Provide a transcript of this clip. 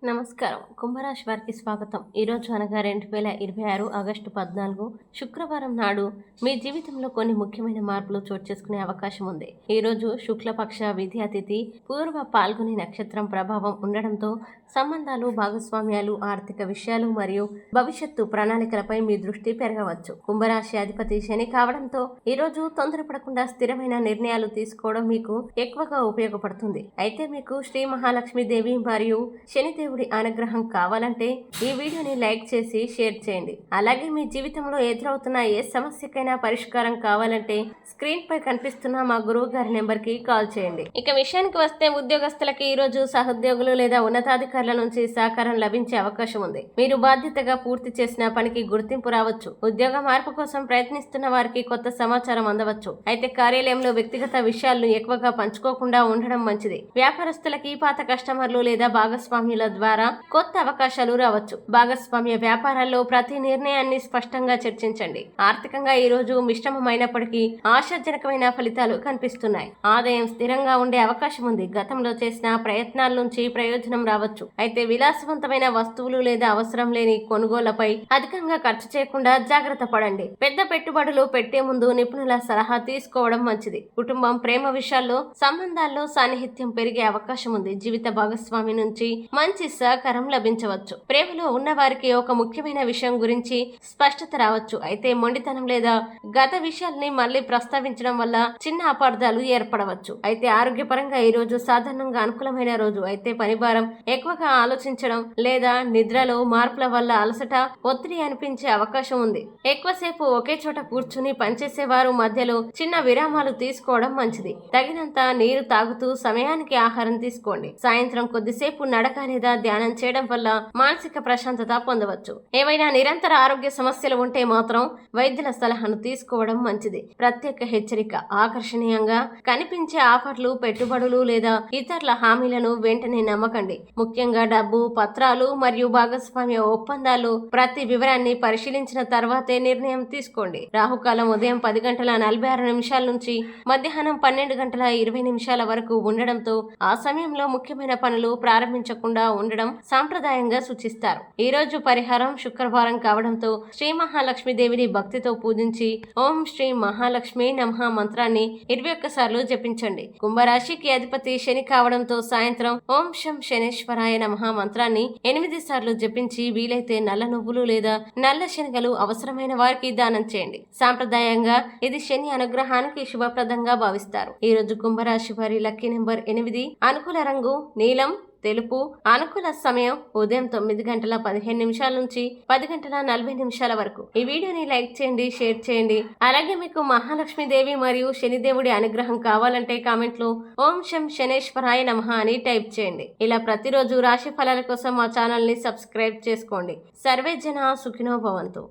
నమస్కారం. కుంభరాశి వారికి స్వాగతం. ఈరోజు అనగా 2026 ఆగస్టు 14 శుక్రవారం నాడు మీ జీవితంలో కొన్ని ముఖ్యమైన మార్పులు చోటు చేసుకునే అవకాశం ఉంది. ఈరోజు శుక్లపక్ష విద్యా తిథి పూర్వ పాల్గొని నక్షత్రం ప్రభావం ఉండడంతో సంబంధాలు, భాగస్వామ్యాలు, ఆర్థిక విషయాలు మరియు భవిష్యత్తు ప్రణాళికలపై మీ దృష్టి పెరగవచ్చు. కుంభరాశి అధిపతి శని కావడంతో ఈరోజు తొందరపడకుండా స్థిరమైన నిర్ణయాలు తీసుకోవడం మీకు ఎక్కువగా ఉపయోగపడుతుంది. అయితే మీకు శ్రీ మహాలక్ష్మీదేవి మరియు శనిదేవుడి అనుగ్రహం కావాలంటే ఈ వీడియోని లైక్ చేసి షేర్ చేయండి. అలాగే మీ జీవితంలో ఎదురవుతున్న ఏ సమస్యకైనా పరిష్కారం కావాలంటే స్క్రీన్ పై కనిపిస్తున్న మా గురువు గారి నెంబర్ కి కాల్ చేయండి. ఇక విషయానికి వస్తే ఉద్యోగస్తులకి ఈ రోజు సహోద్యోగులు లేదా ఉన్నతాధికారుల నుంచి సహకారం లభించే అవకాశం ఉంది. మీరు బాధ్యతగా పూర్తి చేసిన పనికి గుర్తింపు రావచ్చు. ఉద్యోగ మార్పు కోసం ప్రయత్నిస్తున్న వారికి కొత్త సమాచారం అందవచ్చు. అయితే కార్యాలయంలో వ్యక్తిగత విషయాలను ఎక్కువగా పంచుకోకుండా ఉండడం మంచిది. వ్యాపారస్తులకి పాత కస్టమర్లు లేదా భాగస్వామ్యుల ద్వారా కొత్త అవకాశాలు రావచ్చు. భాగస్వామ్య వ్యాపారాల్లో ప్రతి నిర్ణయాన్ని స్పష్టంగా చర్చించండి. ఆర్థికంగా ఈ రోజు మిశ్రమమైనప్పటికీ ఆశాజనకమైన ఫలితాలు కనిపిస్తున్నాయి. ఆదాయం స్థిరంగా ఉండే అవకాశం ఉంది. గతంలో చేసిన ప్రయత్నాల నుంచి ప్రయోజనం రావచ్చు. అయితే విలాసవంతమైన వస్తువులు లేదా అవసరం లేని కొనుగోళ్లపై అధికంగా ఖర్చు చేయకుండా జాగ్రత్త పడండి. పెద్ద పెట్టుబడులు పెట్టే ముందు నిపుణుల సలహా తీసుకోవడం మంచిది. కుటుంబం, ప్రేమ విషయాల్లో సంబంధాల్లో సాన్నిహిత్యం పెరిగే అవకాశం ఉంది. జీవిత భాగస్వామి నుంచి మంచి సహకారం లభించవచ్చు. ప్రేమలో ఉన్న వారికి ఒక ముఖ్యమైన విషయం గురించి స్పష్టత రావచ్చు. అయితే మొండితనం లేదా గత విషయాల్ని మళ్ళీ ప్రస్తావించడం వల్ల చిన్న అపార్థాలు ఏర్పడవచ్చు. అయితే ఆరోగ్యపరంగా ఈ రోజు సాధారణంగా అనుకూలమైన రోజు. అయితే పనిభారం, ఎక్కువగా ఆలోచించడం లేదా నిద్రలో మార్పుల వల్ల అలసట, ఒత్తిడి అనిపించే అవకాశం ఉంది. ఎక్కువసేపు ఒకే చోట కూర్చుని పనిచేసేవారు మధ్యలో చిన్న విరామాలు తీసుకోవడం మంచిది. తగినంత నీరు తాగుతూ సమయానికి ఆహారం తీసుకోండి. సాయంత్రం కొద్దిసేపు నడక లేదా ధ్యానం చేయడం వల్ల మానసిక ప్రశాంతత పొందవచ్చు. ఏవైనా నిరంతర ఆరోగ్య సమస్యలు ఉంటే మాత్రం వైద్యుల సలహాను తీసుకోవడం మంచిది. ప్రత్యేక హెచ్చరిక: ఆకర్షణీయంగా కనిపించే ఆఫర్లు, పెట్టుబడులు లేదా ఇతరుల హామీలను వెంటనే నమ్మకండి. ముఖ్యంగా డబ్బు, పత్రాలు మరియు భాగస్వామ్య ఒప్పందాలు ప్రతి వివరాన్ని పరిశీలించిన తర్వాతే నిర్ణయం తీసుకోండి. రాహుకాలం ఉదయం 10:46 నుంచి మధ్యాహ్నం 12:20 వరకు ఉండడంతో ఆ సమయంలో ముఖ్యమైన పనులు ప్రారంభించకుండా ఉండడం సాంప్రదాయంగా సూచిస్తారు. ఈ రోజు పరిహారం: శుక్రవారం కావడంతో శ్రీ మహాలక్ష్మీదేవిని భక్తితో పూజించి ఓం శ్రీ మహాలక్ష్మి నమః మంత్రాన్ని 21 సార్లు జపించండి. కుంభరాశికి అధిపతి శని కావడంతో సాయంత్రం ఓం శం శనేశ్వరాయ నమః మంత్రాన్ని 8 సార్లు జపించి వీలైతే నల్ల నువ్వులు లేదా నల్ల శనగలు అవసరమైన వారికి దానం చేయండి. సాంప్రదాయంగా ఇది శని అనుగ్రహానికి శుభప్రదంగా భావిస్తారు. ఈ రోజు కుంభరాశి వారి లక్కీ నెంబర్ 8, అనుకూల రంగు నీలం, తెలుపు, అనుకూల సమయం ఉదయం 9:15 నుంచి 10:40 వరకు. ఈ వీడియోని లైక్ చేయండి, షేర్ చేయండి. అలాగే మీకు మహాలక్ష్మీదేవి మరియు శనిదేవుడి అనుగ్రహం కావాలంటే కామెంట్ లో ఓం శం శనేశ్వరాయ నమః అని టైప్ చేయండి. ఇలా ప్రతిరోజు రాశి ఫలాల కోసం మా ఛానల్ ని సబ్స్క్రైబ్ చేసుకోండి. సర్వే జన సుఖినో భవంతు.